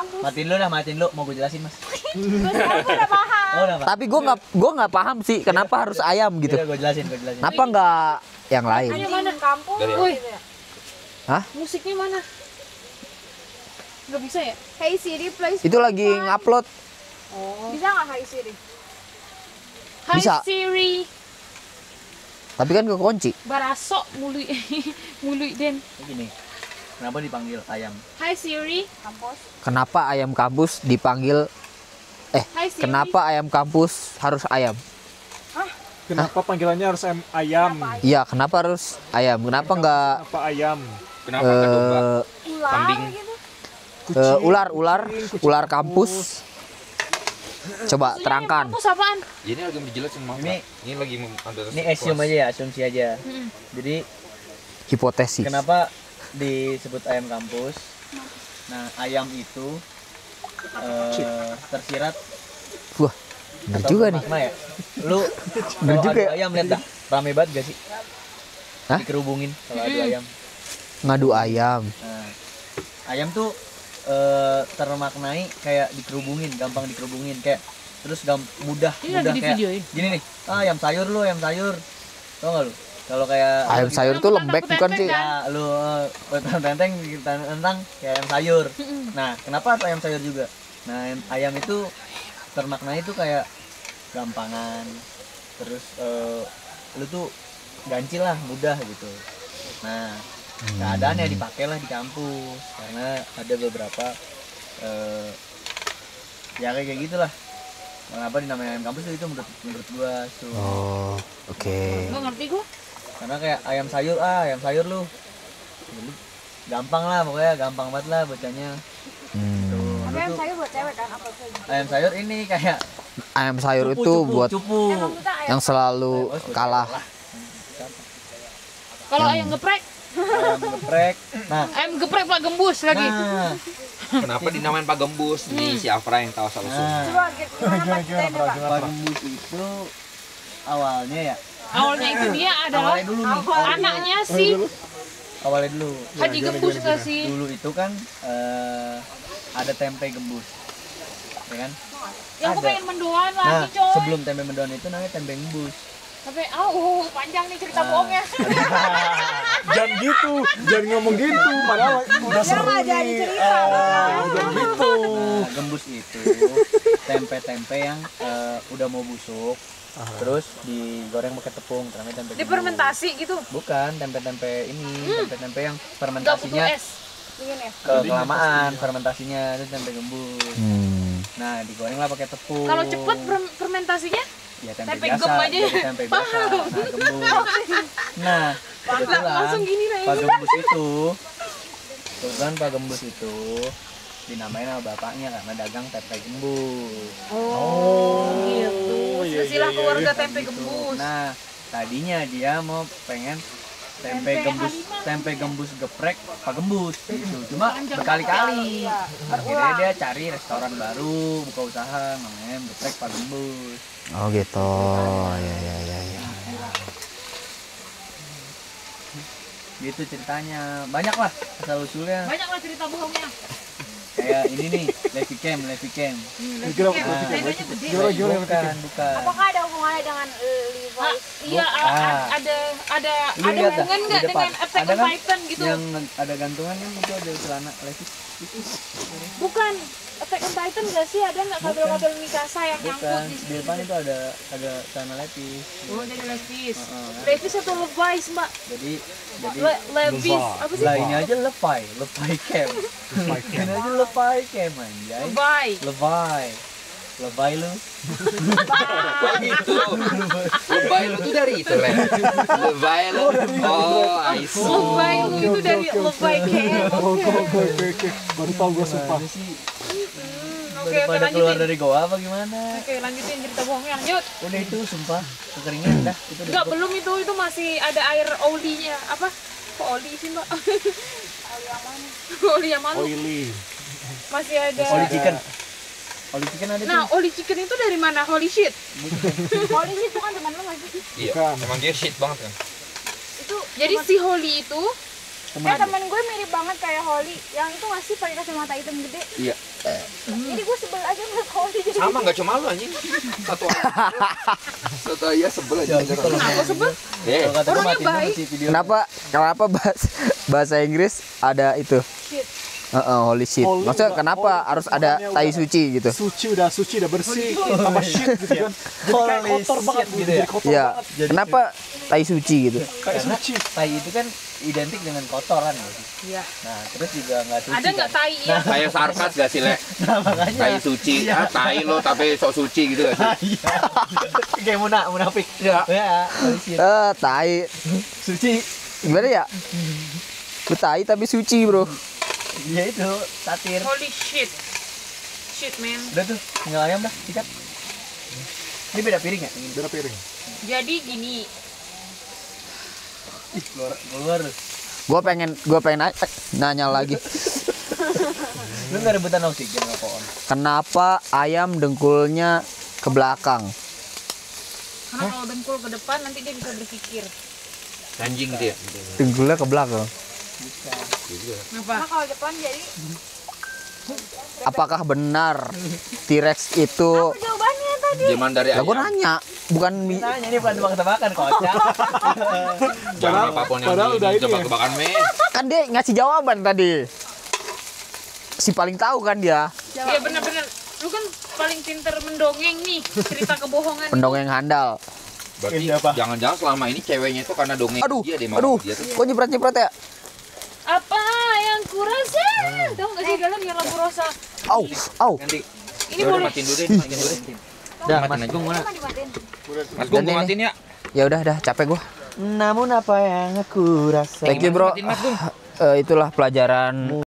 kampus. Matiin lu. Mau gue jelasin, Mas. Aku udah paham. Oh, udah, Pak. Tapi gue nggak paham sih kenapa harus ayam gitu. Gue jelasin. Kenapa nggak yang lain? Ayo mana kampus? Dari Woi, Hah? musiknya mana? Gak bisa ya? Hey Siri, play Itu lagi ngupload. Oh. Bisa nggak Hey Siri? Hai Bisa. Siri, Tapi kan kekunci. barasok mului mului Den. Gini. Kenapa dipanggil ayam? Hai Siri, Kampus. Kenapa ayam kampus dipanggil? Hai Siri. Kenapa ayam kampus harus ayam? Kenapa panggilannya harus ayam? Iya, kenapa harus ayam? Kenapa nggak Kenapa ayam? Kenapa nggak domba? Ular Kambing. gitu. ular kampus? Coba terangkan. Kampus apaan? Ini lagi dijelasin Mas. Ini- Ini lagi ada Ini assume aja ya, asumsi aja. Jadi Hipotesis. kenapa disebut ayam kampus? Nah, ayam itu tersirat Wah, bener atau juga nih. bermakna ya. Lu Bener kalau juga adu ya. ayam lihat dah, rame banget gak sih? Hah? Dikerubungin kalau adu ayam. Ngadu ayam. Nah, ayam tuh termaknai kayak dikerubungin, gampang dikerubungin kayak terus mudah Ini lagi di kayak videoin. gini nih. Ayam sayur lu, ayam sayur. Tau gak lu? Kalau kayak Ayam sayur tuh lembek bukan sih? ya lu tenteng tentang kayak ayam sayur. Nah, kenapa tuh ayam sayur juga? Nah, ayam itu termaknai itu kayak gampangan. Terus lu tuh gancil lah, mudah gitu. Nah, keadaannya dipakailah di kampus karena ada beberapa ya kayak gitulah. Kenapa dinamain ayam kampus itu menurut gua tuh. Oh, oke. Gak ngerti gua. Karena kayak ayam sayur lu. Jadi, gampang lah pokoknya, gampang banget lah bacanya. Tuh, Tapi lu ayam tuh sayur buat cewek kan apa saja? ayam sayur ini kayak Ayam sayur itu buat cupu. yang selalu kalah. Kalau ayam geprek, Ayam geprek. Nah, ayam geprek Pak Gembus lagi. nah, Kenapa dinamain Pak Gembus? Nih si Afra yang tahu asal usul. nah, Coba gimana Pak ceritain deh Pak? Pak Gembus itu awalnya ya. Awalnya itu dia adalah Awalnya dulu nih. anaknya si Awalnya dulu. Haji Gembus nggak sih? Dulu itu kan ada tempe gembus. Ya kan? Ya aku Ada. pengen mendoan Nah, lagi coy. sebelum tempe mendoan itu namanya tempe gembus. Tapi panjang nih cerita Nah. bohongnya. Jangan gitu, jangan ngomong gitu. Padahal udah Dia seru nggak jadi nih. cerita. Jangan gitu. Nah, gembus itu tempe-tempe yang udah mau busuk, terus digoreng pakai tepung, namanya tempe gembus. Difermentasi gitu. Bukan tempe-tempe ini, tempe-tempe yang Enggak butuh fermentasinya es. Dingin ya? kelamaan, fermentasinya itu tempe gembus. Nah, digoreng lah pakai tepung. Kalau cepet fermentasinya ya tempe, tempe biasa, gem aja. jadi tempe biasa. Nah, gembus. Nah, kebetulan langsung gini lah ya. Pak Gembus itu, Pak Gembus itu dinamain sama bapaknya karena dagang tempe gembus. gitu. Silsilah keluarga tempe gembus. Nah, tadinya dia mau pengen tempe gembus geprek Pak Gembus gitu. Cuma berkali-kali. Akhirnya dia cari restoran baru, buka usaha namanya geprek Pak Gembus. Oh gitu. Ya. Gitu ceritanya. Banyak lah asal usulnya. Banyak lah cerita bohongnya. Kayak ini nih, Levi Cam. Kira Tendanya gede. Bukan. Apakah ada hubungannya dengan Levi's? Iya, Ah. ada Lu lihat dah, hubungan nggak di depan. dengan Attack Ada on kan Titan gitu? Yang ada gantungan kan itu ada celana Levi. Bukan Attack on Titan nggak sih? Ada nggak kabel-kabel Mikasa yang nyangkut Bukan, di di sini? depan itu ada celana Levi. Oh, dari Levi's. Heeh. Levi's atau Levi's, Mbak? Jadi Levi's apa sih? lah ini aja Levi Cam. Ini aja Levi Cam anjay. Levi lu. Kok gitu? Lebay lu tuh dari itu, Le. Lebay lu. Oh, I see. Levi lu itu dari Levi Camp. Oke. Baru tau gue sumpah. Mana sih? Oke, Daripada keluar lanjutin. dari goa apa gimana? Oke, lanjutin cerita bohongnya. Lanjut. Udah itu sumpah kekeringan dah itu udah Enggak, cukup. belum itu masih ada air olinya. Apa? Kok oli sih, Mbak? Oli yang mana? Oily. Masih ada. Oli chicken. Oli chicken ada Nah, tuh. oli chicken itu dari mana? Holy shit. Polisi itu kan teman lu nggak sih? Iya, emang dia shit banget kan. Itu Jadi si Holly itu teman gue mirip banget kayak Holly. Yang itu nggak sih pakai kacamata hitam gede? Iya. Sama nggak cuma lu anjing. Satu ayah sebel aja. Kenapa sebel? Eh, Kalau kata gue Orangnya matiin dulu baik. sih video. Kenapa bahasa Inggris ada itu? Shit. Holy shit. Holy, Maksudnya udah, kenapa holy, harus ada Tuhannya tai udah. suci gitu? Suci udah bersih sama shit gitu kan. Jadi kayak Holy kotor banget shit gitu gitu ya. ya. Kotor Iya. banget. Kenapa tai suci gitu? Kayak Karena suci. tai itu kan identik dengan kotoran ya. Iya. Nah, terus juga nggak suci. Ada nggak kan? tai yang kayak sarkas gak sih, Le? Nah, makanya. Tai suci. Ah, tai lo tapi sok suci gitu gak sih? Iya. Kayak munafik. Iya. Ya, holy shit. Tai. Suci. Gimana ya? Tai tapi suci, Bro. Iya itu, satir. holy shit. Shit, man. Udah tuh, tinggal ayam dah, sikat. Ini beda piring ya? Beda piring. Jadi gini, Ih, keluar. Gua pengen nanya lagi. Lu nggak rebutan oksigen sama pohon? Kenapa ayam dengkulnya ke belakang? karena kalau dengkul ke depan nanti dia bisa berpikir. Anjing dia. Dengkulnya ke belakang. Kenapa? Karena kalau depan jadi Apakah benar T-Rex itu? jawabannya tadi. Zaman dari Lah gua ayam. nanya, bukan Nanya ini bukan tebak-tebakan kocak. Jangan apapun yang padahal udah ini ya. ditebak-tebakan me. kan dia ngasih jawaban tadi. Si paling tahu kan dia, Iya benar-benar. Lu kan paling pinter mendongeng nih, cerita kebohongan. pendongeng handal. Berarti Ini apa? jangan-jangan selama ini ceweknya itu karena dongeng Aduh, dia deh mau aduh, dia tuh. kok nyiprat-nyiprat ya? Apa yang kurasa? Tahu nggak sih dalam yang lampu rosa? Au, au. Nanti Ini ya udah boleh. matiin dulu deh, matiin dulu deh. Dah, Matiin aja. Cuma dimatiin. Mas Gung, Dan gua ini. matiin ya. Ya udah, dah capek gua. Namun apa yang aku rasa. Thank you, Bro. Matiin, Mas Gung. Itulah pelajaran